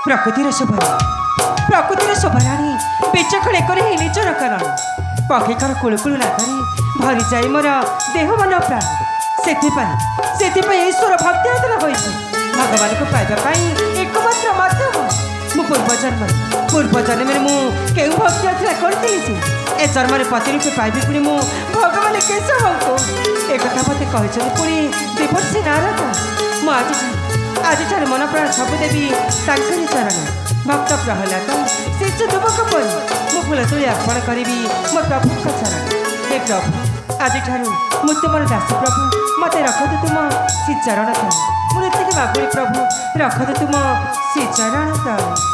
प्रकृतिर शोभराणी बेचखड़े करे हेले चरकरण पक्षीकर कुलकुल रागरे भरी जाए मोर देह मन प्राण से ईश्वर भक्ति आदर हो भगवान को पाइबापी एकमात्र माध्यम मु पूर्व जन्म में मुझे भक्ति आदर करी ए जन्म पति रूपे पाइबी पुणी मु भगवान केशव को एक मत कहते पुणी देवर्षि नारद आज मन प्राण सबू देवी चरण भक्त प्रहलाद से युवक पर मु फूल तुली अर्पण करी मो प्रभु चरण हे प्रभु आज मु तुम दास प्रभु मत रखतु तुम श्री चरण तले मुझे मागुरी प्रभु रखतु तुम श्री चरण तले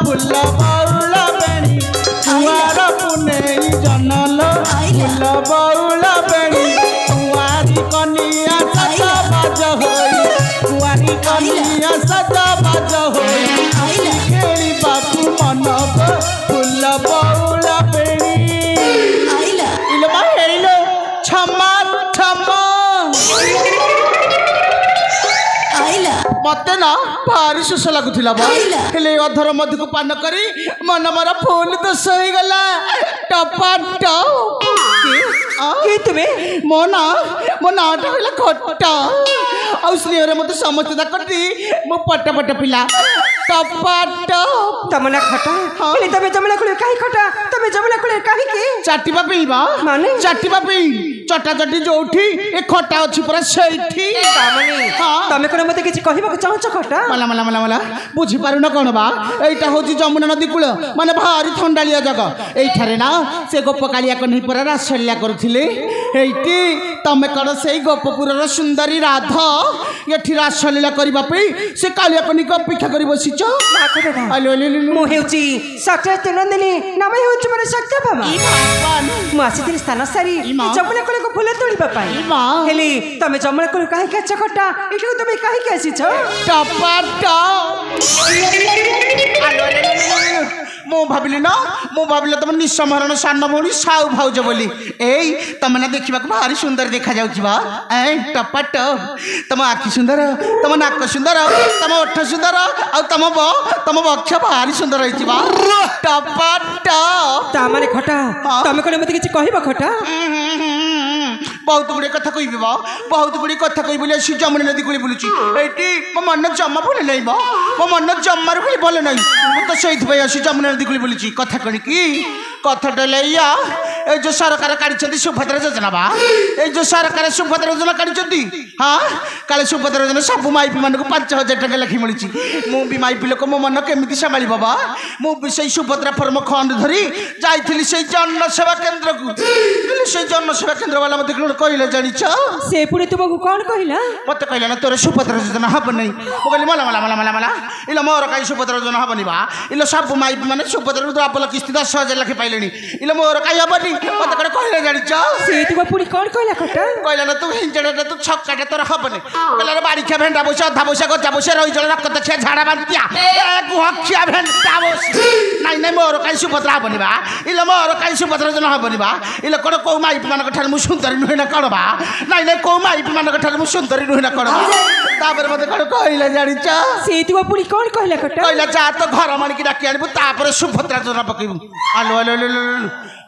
फूल बउल बेणी कुआर पुनेई जनल फूल बउल बेणी कुआरी कनिया सजा बाज होई कुआरी कनिया सजा बाज होई खेली बापू मनब फूल बउल बेणी इलो मा हेलो क्षमा क्षमा मत ना भारी शोष लगुला हेले अधर मधु को पान करी मन मोर फूल दोष हो गला टपा तुम्हें मो ना कहला खट्टा आ स्नेह मत समस्त दाकती मो पट पट पिला टपाट तमला खटा हेले तमे जमला कुले काहे खटा तमे जमला कुले काहे के चाटीबा पीबा माने चाटीबा पी चटा चटी जोठी ए खटा अछि पूरा सेठी तामनी तमे कोन मते किछि कहिबा चाहछ खटा मला मला मला मला बुझी पारु न कोन बा एटा होची जमुना नदी कूल माने भारी ठंडालिया जगह एठारे ना से गोपकालिया को नहीं पूरा रासलिया करथिले एठी तमे कण सेई गोपपुरर सुंदरी राधा एठी रासलीला करबा पे से कालिया को निक अपेक्षा करी बसी छ आलो आलो मो हेउची सत्य तिनंदिनी नाम हेउची मन सत्य भामा मो आसी स्थान सारी जमुना कोले को फूल तोड़ी पाई हेली तमे जमुना कोले काहे के चखटा एठू तमे काहे के आसी छ टपाटा मो भाबिले तुम निस्मरण सान भौणी साउ भाउज बोली एई तमने देखा भारी सुंदर देखा जाउछबा ए टपट तम आखि सुंदर तम नाक सुंदर तम ओठ सुंदर आ तम वक्ष भारी सुंदर होइछबा टपट ता माने खटा तमे कोन मते किछि कहिबा खटा बहुत गुड़े कथा कह बहुत गुड़े कथा कह बोले सी जमुना नदी कूले बुलूची ये मो मन जमा भूल नहीं मो मन जमार भी भल नहीं तो से जमुना नदी कूले बुलूची कथा कण कि कथाटा या जो सरकार काढ़ी सुभद्रा योजना बा जो सरकार सुभद्रा योजना काढ़ी हाँ काले सुभद्रा योजना सब माइपी मानक 5,000 टका लेखी मिली मुझे माइपी लोक मो मन केमी संभाल बाबा मुझे सुभद्रा फर्म खंड धरी जाइली से जनसेवा केन्द्र को से जनसेवा केन्द्र वाला मत कहले जानी से पुणी तुमको कौन कहला मत कहला ना तोर सुभद्रा योजना हम नहीं मुझे मला मला मला मला मला इला मोर कहीं सुभद्रा योजना हम बा इला सब माइपी माने सुभद्रा तो आपल किस्ती 10,000 लाख पाइले इला मोर कहीं हबनी मत कड़े कहले जानी से तुम पुणी कौन कहला खटा कहला ना तू हिंजड़ा तू छक्काटा तोर हबनी कहला बाड़ी खिया भेंडा बस अधा बस गजा बस रही जल रक्त खिया झाड़ा बांधिया गुहखिया भेंडा बस नहीं नहीं मोर कहीं सुभद्रा हबनी बा इला मोर कहीं सुभद्रा योजना हबनी बा इला कोन को माइपी मानक ठार मु सुंदर नुहे ना कण बा नहीं नहीं को माइपी मानक ठार मु सुंदर नुहे ना कण बा तापर मते कण कहले जानी से तुम पुणी कौन कहला खटा कहला जा तो घर मानिक डाकी आनिबु तापर सुभद्रा योजना पकेबु आलो आलो आलो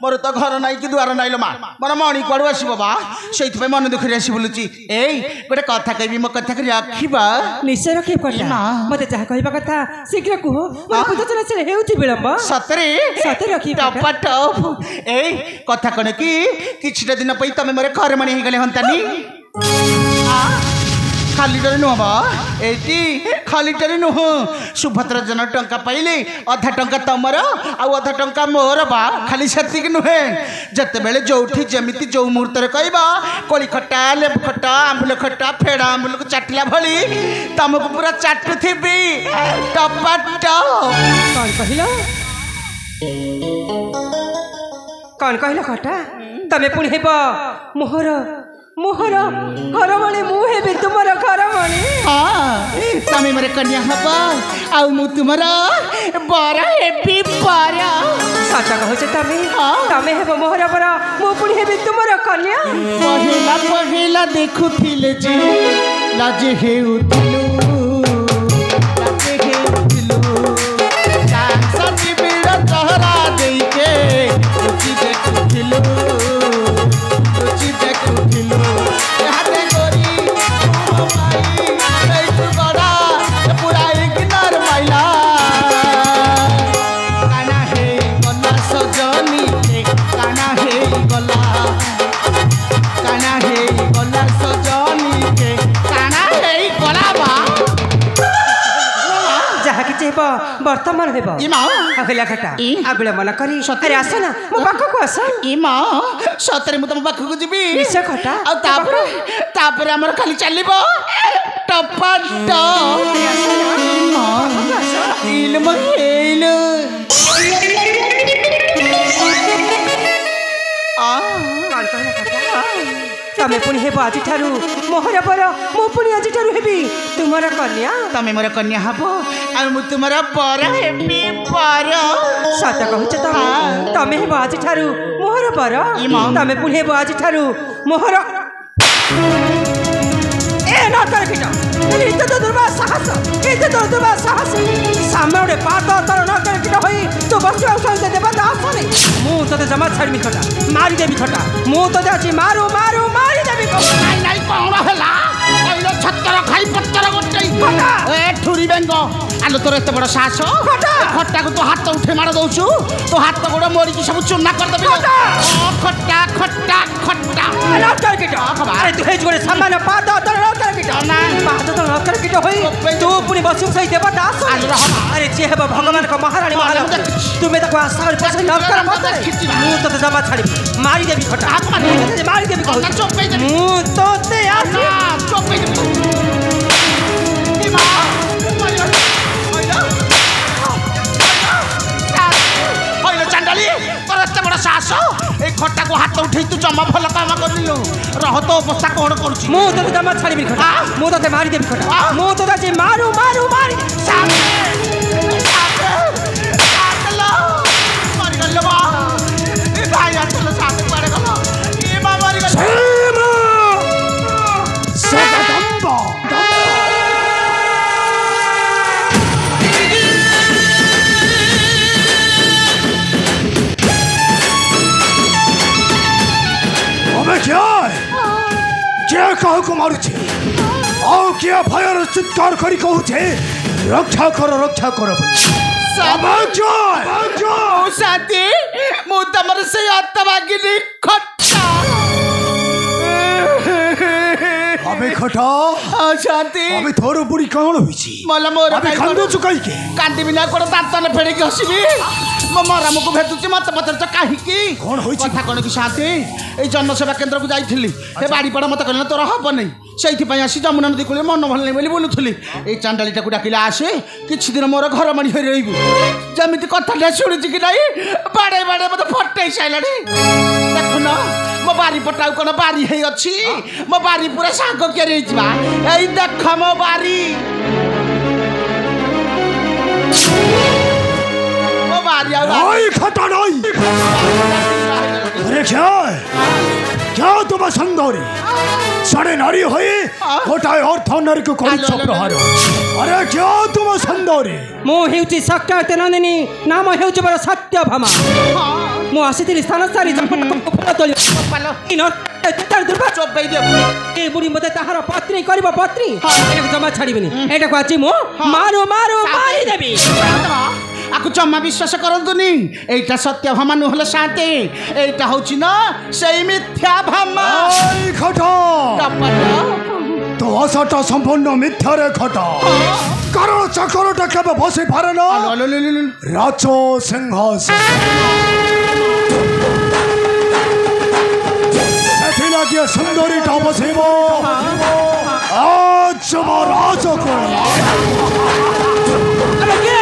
मोर तो घर नाई कि द्वार नाइलो मा मोर मणि कड़ू आस बाबा से मन दुखी आसी बोलुची ए गोटे कथा कहबी मो कथा कर रखिबा निश्चय रखी पड़ला मते जहा कहबा कथा शीघ्र कहो मोर पुत चला चले हेउची विलंब सतरे सतरे रखी टपट ए कथा कने कि किछटा दिन पई तमे मोरे घर मणि हे गले हंतानी खाली डर नुह एटी खाली डर नुह सुभद्रा जन टंका पाइले अधा टंका तमर आधा टंका मोर बा खाली सेतिक नुहे जते बेले जोठी जेमिति जो मुहूर्त रे कहबा कोली खट्टा लेबू खट्टा आंबुल खट्टा फेड़ा आंबुल को चाटिला भली तमको पूरा चाटुथिबी टपट कौन कहला खटा तमे पुणी हेब मोहर मोहर घर मणि मुहे भी तुम घर मणि तमे मोर कन्या हबा आ मु तुमरा बरा हेबी बरा सत कहछ तमे हेब मोहर बरा मु पुणी हेबी तुम कन्या पहिला पहिला देखुथिले जी लाजे हेउथिलु लाजे हेउथिलु चांसा बिबिड़ा चहरा देके रुचि देखुथिलु रुचि देखुथिलु हाथे गोरी ओ माई बैठ बड़ा पूरा इग्नोर माइला काना हे गला सजनी काना हे गला काना हे गला सजनी के काना हे गला बा वर्तमान हेबो ई मां अगला घटा ई? आगुला मन करी सत्य? अरे आस ना मो पाखको आस ई मां सतरे मु तुम पाखକୁ ଯିବି निश्चय घटा ଆଉ ତାପରେ ଆମର ଖାଲି ଚାଲିବ ଟପାଟ ଇଲ ମ ହେଇଲ कौन कहला घटा तमे पुनी हेबो आजि ठारू मोहर पर मो पुनी आजि ठारू हेबी तुमरा कन्या ତମେ ମୋର କନ୍ୟା ହବ ଆଉ ମୁଁ ତୁମର ବର ହେବି ବର सत कहूच तमे तमे हेबो आजि ठारू मोहर पर ई मां। तमे पुनी हेबो आजि ठारू मोहर ए न कर किटा इते तो दुर्बा साहस इते तो दुर्बा साहस सामने पात तर न कर किटा होई तो बस औषध देबा दास नहीं मु तते जमा छाड़ी खटा मारी देबी खटा मु तो जाची मारू मारू मारी देबी ନାଇଁ ନାଇଁ କଣ ହେଲା କହିଲ ଛତର ଖାଇ ପତର ଗୋଟେ ଖଟା। ଏ ଠୁରି ବେଙ୍ଗ ଆଲୋ ତୋର ଏତେ ବଡ଼ ସାହସ ଖଟା। ଏ ଖଟାକୁ ତୁ ହାତ ଉଠେଇ ମାଡ଼ ଦଉଛୁ ତୋ ହାତ ଗୋଡ଼ ମୋଡ଼ିକି ସବୁ ଚୂନା କରିଦେବି ଖଟା। ଖଟା ଖଟା ଖଟା न कर किटा अरे तू हे जोड़े सामान पात तर न कर किटा ना। पात तर न कर किटा होई तू पुनी बसु सही देबा दास आलो रह। अरे जे हेबा भगवान को महारानी महाराज तुम्हें तक आशा और पसंद न कर मत मु तो जमा छाड़ी मारी देबी खटा मारी देबी कहू ନା ଚୋପେଇ ଦେବି मु तो ते आसी ନା ଚୋପେଇ ଦେବି ଏ ମା କହିଲ ଚାଣ୍ଡାଳି ତୋର ଏତେ ବଡ଼ ସାହସ এই ଖଟାକୁ ହାତ ଉଠେଇ ତୁ ଜମା ଭଲ କାମ କରିଲୁ ରହ ତୋ ଅବସ୍ଥା କଣ କରୁଛି मु तो जमा छाड़ी भी खटा मु तो मारी देबी खटा मु तो जाची मारू मारू मारी मरिगल बा ए भाई आटल साथ पड़े गल ए बा मरिगल अबे क्या है क्या कहू को मारुछे आओ क्या भयर चित्कार करी कहू छे रक्षा कर बोली अबे क्या ओ साथी मु तमर से आत्मागिनी खट्टा अबे खटा ओ साथी अबे थोरो बुढ़ी कौन हुई छी मला मोर अबे खंडो चुकाई के कांदी बिना कोन दांतने फेड़िकी हसिबी मो मरा मुको भेटुची मत पतर त काहीकी कौन होई छी कथा कोन की साथी ए जनसेवा केंद्र को जाइथिली ए बाड़ी पड़ा मत कहले तोरा हब नै सेठी पई आसी जमुना नदी कोले मन भल नै बोली बोलुथली ए चांडालीटा को डाकिला आसे किछि दिन मोर घर मणि होई रहिबु जमिति कथा ले सुनिछि कि नै बाडे बाडे मत फटै साइलानी देखुना मो बारी पटाउ कोन बारी हेई अछि मो बारी पूरा साग के रहिबा एई देख मो बारी मो बारी आ नहीं खटा नहीं अरे क्या तुम संदोरी साढ़े नारी हुई गोटाए और था नारी को कोई चप्रहार अरे क्या तुम संदोरी मु हेउची सकाते नंदिनी नाम हेउची बड़ सत्य भामा मु आसीथिली स्थान सारी जपन फल तोली पालो इन तार दुर्बा चोपई दे ए बुढ़ी मते ताहार पत्नी करबो पत्नी एटा जमा छाड़ीबिनी एटा को आची मु मारू मारू मारी देबी आकु जम्मा विश्वास करंतुनी एटा सत्य भामा नहले साथे एटा होची न सेई मिथ्या भामा आई खटा तो आशाटा संपूर्ण मिथ्या रे खटा कारण चक्रटा केबे बसे पारे ना राजो सिंहासन सेठी लागिए सुंदरी टा बसेबो आज महाराज को अरे के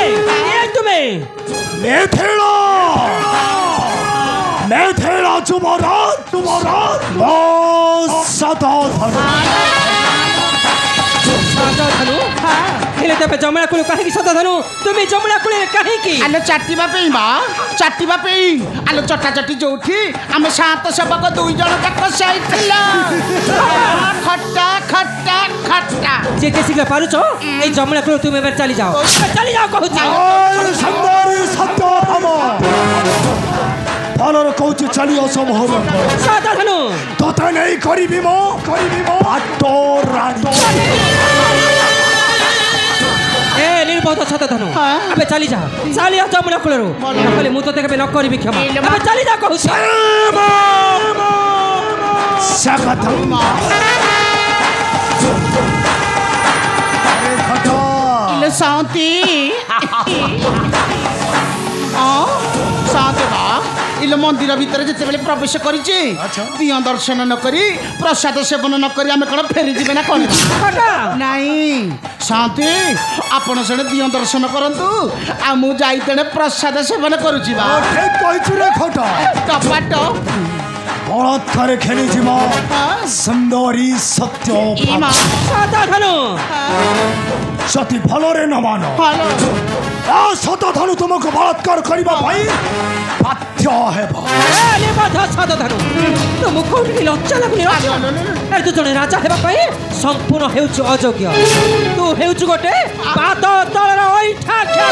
ए तुम्हें मेथेला तुम्हारा सदा धनु हेले तबे जमला कुल काहे की सदा धनु तुम जमला कुल काहे की आलो चाटीबा पेई आलो चटा चटी जोठी आमे सात सेवक दुई जण तक साइथिला खट्टा खट्टा खट्टा जेते शीघ्र पारुछो ए जमला कुल तुम एबे चली जाओ कहू ओए सुंदरी सत्य भामा पालर कौच चली असमहर सदा धनु तोते नहीं करिबी मो बाटो रानी ए निर्बोध सदा धनु अबे चली जा जमला कुल रो कहले मु तते केबे न करबी क्षमा अबे चली जा कहू सकतम अरे खटा ଇଲୋ ଶାନ୍ତି ଶାନ୍ତି ବା ଇଲୋ ମନ୍ଦିର ଭିତରେ ଯେତେବେଳେ ପ୍ରବେଶ କରିଛି ଦିଅ ଦର୍ଶନ ନ କରି ପ୍ରସାଦ ସେବନ ନ କରି ଆମେ କ'ଣ ଫେରିଯିବେ ନା କ'ଣ ନାଇଁ ଶାନ୍ତି ଆପଣ ସେଣେ ଦିଅ ଦର୍ଶନ କରନ୍ତୁ ଆଉ ମୁଁ ଯାଇ ତେଣେ ପ୍ରସାଦ ସେବନ କରୁଛି ବା ଟପାଟ ବଳାତ୍କାରେ ଖେଳିଯିବ ସୁନ୍ଦରୀ ସତ୍ୟ ସତୀ ଭଲରେ ନ ମାନ ସତ ଧନୁ ତୁମକୁ ବଳାତ୍କାର କରିବା ପାଇଁ ବାଧ୍ୟ ହେବ ତୁମକୁ କୋଉଠି ଲଜ୍ଜା ଲାଗୁନି ତୁ ଜଣେ ରାଜା ହେବା ପାଇଁ ସମ୍ପୂର୍ଣ୍ଣ ହେଉଛୁ ଅଯୋଗ୍ୟ ତୁ ହେଉଛୁ ଗୋଟେ ପାଦ ତଳର ଅଇଁଠା ଖିଆ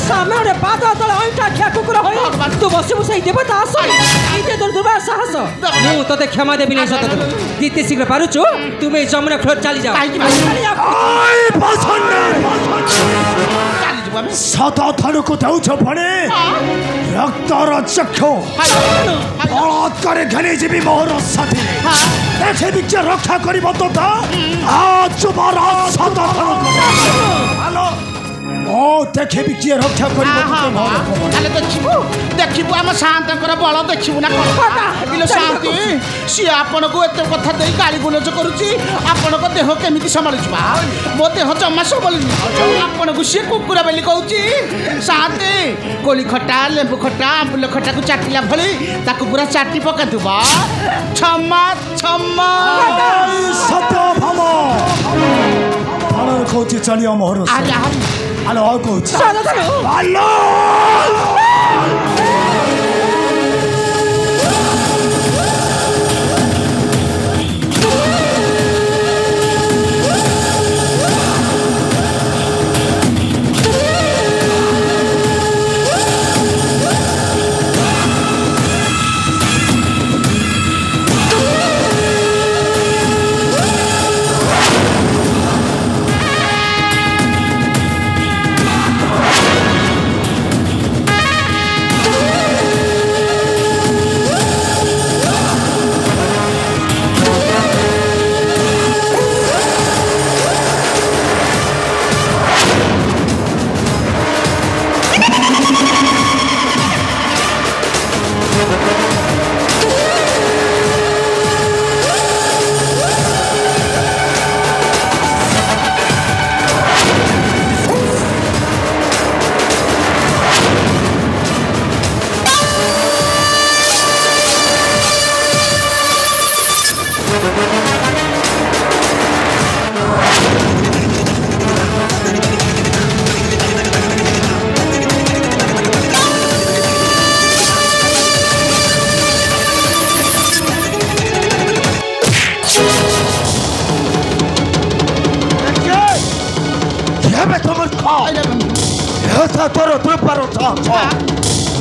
ସାମ୍ନାରେ ପାଦ ତଳେ ଅଇଁଠା ଖିଆ କୁକୁର ହୋଇ ତୁ ବସିବୁ ସେଇ ଦେବତା ଆସ ଏତେ ତୋର ଦୁର୍ବାର ସାହସ ମୁଁ ତତେ କ୍ଷମା ଦେବି ନାହିଁ ସତ ଯେତେ ଶୀଘ୍ର ପାରୁଛୁ ତୁମେ ଏଇ ଯମୁନା ଖୋଳ ଚାଲିଯାଅ ସତ ଧନୁକୁ ଦେଉଛ ଭଣେ ରକ୍ତର ଚକ୍ଷୁ ବଳାତ୍କାରେ ଘେନି ଯିବି ମୋହର ସାଥିରେ ଦେଖିବି କିଏ ରକ୍ଷା କରିବ ତୋତା ସତ ଧନୁକୁ ଦେଖିବି କିଏ ରକ୍ଷା କରିବ ଦେଖିବୁ ଆମ ଶାନ୍ତଙ୍କର ବଳ ଦେଖିବୁ ନା କ'ଣ ଶାନ୍ତି ସିଏ ଆପଣଙ୍କୁ ଏତେ କଥା ଦେଇ ଗାଳି ଗୁଲଜ କରୁଛି ଆପଣଙ୍କ ଦେହ କେମିତି ସମ୍ଭାଳୁଛି ମୋ ଦେହ ଜମା ସମ୍ଭାଳୁନି ଆପଣଙ୍କୁ ସିଏ କୁକୁର ବୋଲି କହୁଛି ଶାନ୍ତି କୋଳି ଖଟା ଲେମ୍ବୁ ଖଟା ଆମ୍ବୁଲ ଖଟାକୁ ଚାଟିଲା ଭଳି ତାକୁ ପୁରା ଚାଟି ପକାନ୍ତୁ ବା କ୍ଷମା କ୍ଷମା ସତ୍ୟ ଭାବ କହୁଛି ଚାଲିଆ ମୋହର Hello, I'll go. Hello!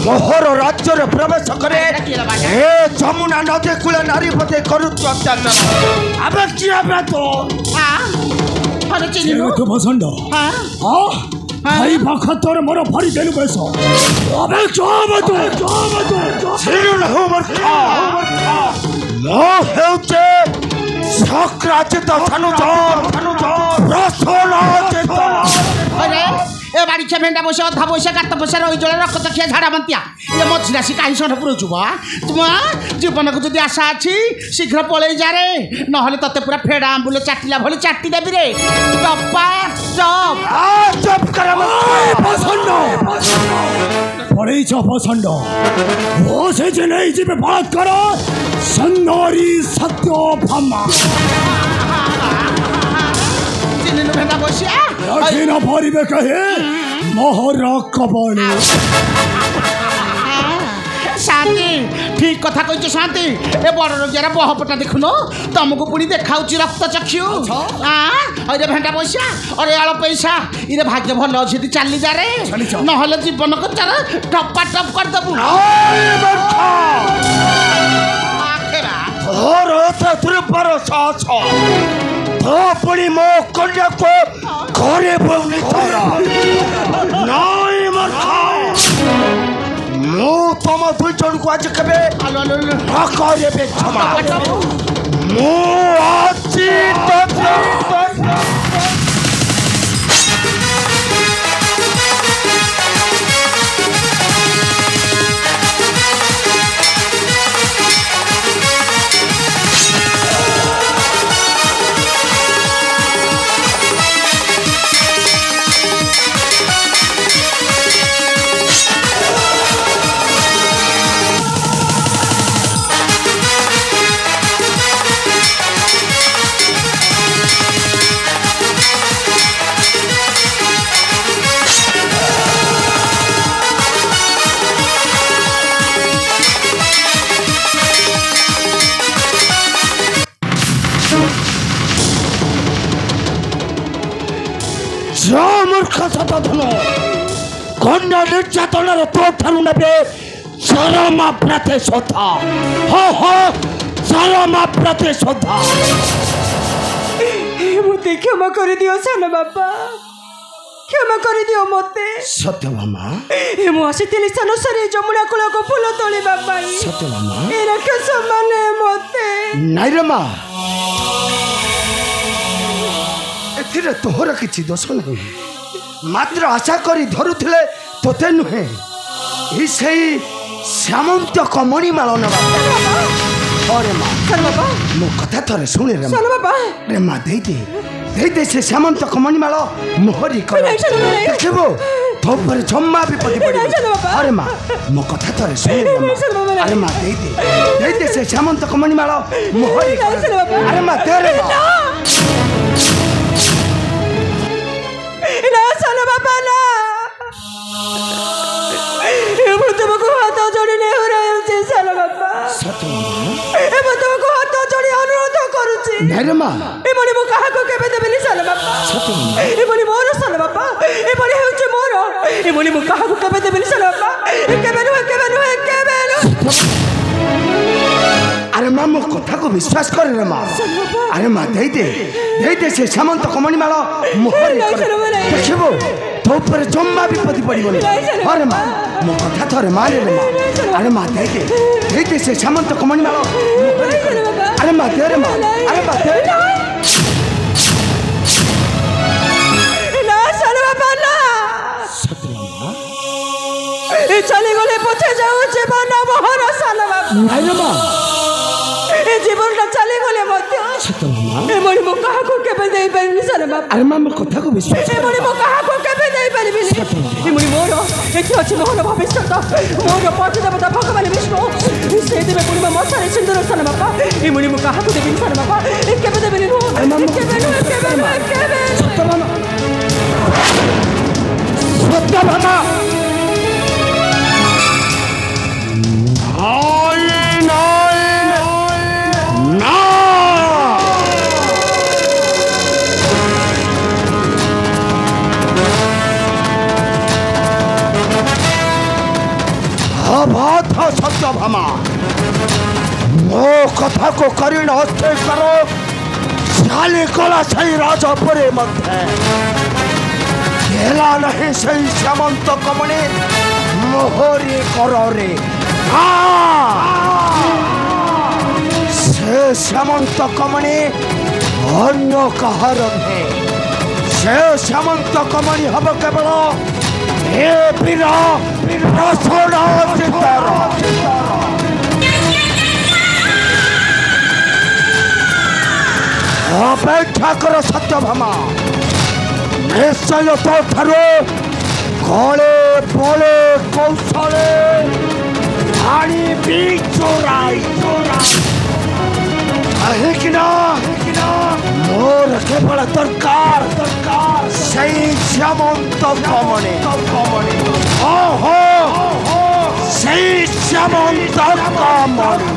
मोहर राज्य प्रवेश करे जमुना नदी कूल नारी पते करू अत्याचार अबे किया बे तो अरे चिन्नु तो बसंड हां भाई भखतर मोर भरी देलु बेस अबे जाब तो चिन्नु न हो मर खा नो हेउचे सक्राचित धनुजर रसनाचित अरे ए बाड़ी छे भेंडा बसे अधा बसे काट बसे रही जले रक्त खिया झाड़ा बंतिया ये मछली आसी काई सठ पुरछु बा तुम जीवन को जदी आशा अछि शीघ्र पळेई जा रे न हले तते पूरा फेडा आंबुले चाटिला भली चाटी देबी रे टप्पा चप चप कर पसंद पळेई छ पसंद ओ से जे नहीं जीवे बात करो सुंदरी सत्य भामा चिन्नु भेंडा बसिया लखिना भरिबे कहे मोहर कबणी शांति ठीक कथा कहिछ शांति ए बड़ रोगियार बहपटा देखुनो तुमको पुणी देखाउची रक्त चक्षु अरे भेंटा पैसा अरे आलो पैसा इरे भाग्य भल अछि चली जा रे न हले जीवन को चल टप्पा टप कर दबु आखेरा और त तुर पर साछ तो पुणी मो कन्या को घरे बोनी तोरा नाई मरखा मो तम दुई जन को आज कबे करे बे क्षमा मो आछि तो ଧନ କନ୍ୟା ନିର୍ଯାତନାର ତୋଠାରୁ ନେବେ ଚରମା ପ୍ରତିଶୋଧ। ଚରମା ପ୍ରତିଶୋଧ। ମୋତେ କ୍ଷମା କରିଦିଅ ସାନ ବାପା, କ୍ଷମା କରିଦିଅ ମୋତେ। ସତ୍ୟଭାମା ମୁଁ ଆସିଥିଲି ସାନସାରୀ ଯମୁନା କୂଳକୁ ଫୁଲ ତୋଳିବା ପାଇଁ। ସତ୍ୟଭାମା ଏ ରାକ୍ଷସ ମାନେ ମୋତେ ନାଇରେ ମା, ଏଥିରେ ତୋହର କିଛି ଦୋଷ ନାହିଁ। ମାତ୍ର ଆଶା କରି ଧରୁଥିଲେ ତୋତେ ନୁହେଁ, ସେଇ ଶ୍ୟାମନ୍ତ କମଣି ମାଳ ନେବା। ମା ମୋ କଥା ଥରେ ଶୁଣେ ରେ ରେ ମା, ଦେଇଦେ ସେ ଶ୍ୟାମନ୍ତ କମଣି ମାଳ ମୋହରି କର। ଦେଖିବୁ ତୋ ଉପରେ ଜମା ବିପତ୍ତି ପଡ଼ିବ। ଆରେ ମା ମୋ କଥା ଥରେ ଶୁଣେ ରେ ମା। ଆରେ ମା ଦେଇଦେ ସେ ଶ୍ୟାମନ୍ତ କମଣି ମାଳ ମୋହରି କର। ଆରେ ମା ଦେ ରେ ମା। ସାନ ବାପା ନା, ମୁଁ ତୁମକୁ ହାତ ଯୋଡ଼ି ନେହୁରା ହେଉଛି ସାନ ବାପା। ମୁଁ ତୁମକୁ ହାତ ଯୋଡ଼ି ଅନୁରୋଧ କରୁଛି। ଏଭଳି ମୁଁ କାହାକୁ କେବେ ଦେବିନି ସାନ ବାପା। ଏଭଳି ମୋର ସାନ ବାପା, ଏଭଳି ହେଉଛି ମୋର। ଏଭଳି ମୁଁ କାହାକୁ କେବେ ଦେବିନି ସାନ ବାପା। କେବେ ନୁହେଁ, କେବେ ନୁହେଁ, କେବେ ନୁହେଁ। আরে মা মো কথাকে বিশ্বাস করে রে মা। আরে মা দেই দে সে শ্যামন্ত কমণি মাল মোহরে দেখিব তো উপরে জম্মা বিপত্তি পড়িবনি। আরে মা মো কথা থরে মানে রে মা। আরে মা দেই দে সে শ্যামন্ত কমণি মাল মোহরে। আরে মা দে রে মা। আরে মা দে না সান বাবা না। চলে গলে পথে যাও জীবন মোহর সান বাবা। নাই রে মা ଏ ଜୀବନଟା ଚାଲିଗଲେ ମଧ୍ୟ ଏଭଳି ମୁଁ କାହାକୁ କେବେ ଦେଇପାରିବିନି ସାନ ବାପା। ଆରେ ମା ମୋ କଥାକୁ ବିଶ୍ୱାସ ଏଭଳି ମୁଁ କାହାକୁ କେବେ ଦେଇପାରିବିନି। ଏଭଳି ମୋର ଏଠି ଅଛି ମୋର ଭବିଷ୍ୟତ, ମୋର ପତିଦେବତା ଭଗବାନ ବିଷ୍ଣୁ। ସେ ଦେବେ ପୁଣି ମୋ ମଶାରେ ସିନ୍ଦୁର ସାନ ବାପା। ଏଭଳି ମୁଁ କାହାକୁ ଦେବିନି ସାନ ବାପା। କେବେ ଦେବିନି ନୁହଁ, କେବେ ନୁହେଁ, କେବେ ନୁହେଁ, କେବେ। ସତ୍ୟଭାମା ସତ୍ୟଭାମା अबाध सत्यभामा मो कथा को करीन हस्ते करो चाली कला सही राजपुरे मध्य गेला नहीं सही श्यामंत कमणी मोहरी करोरे से श्यामंत कमणी अन्य कहार से श्यामंत कमणी हम केवल हे बिना रसोड़ा सितारा अपेक्षा कर सत्यभामा निश्चय तो ठारो कले बले कौशले आनी भी चोराई मोर केवल दरकार सही श्यामंत कमणी ओहो सही श्यामंत कमणी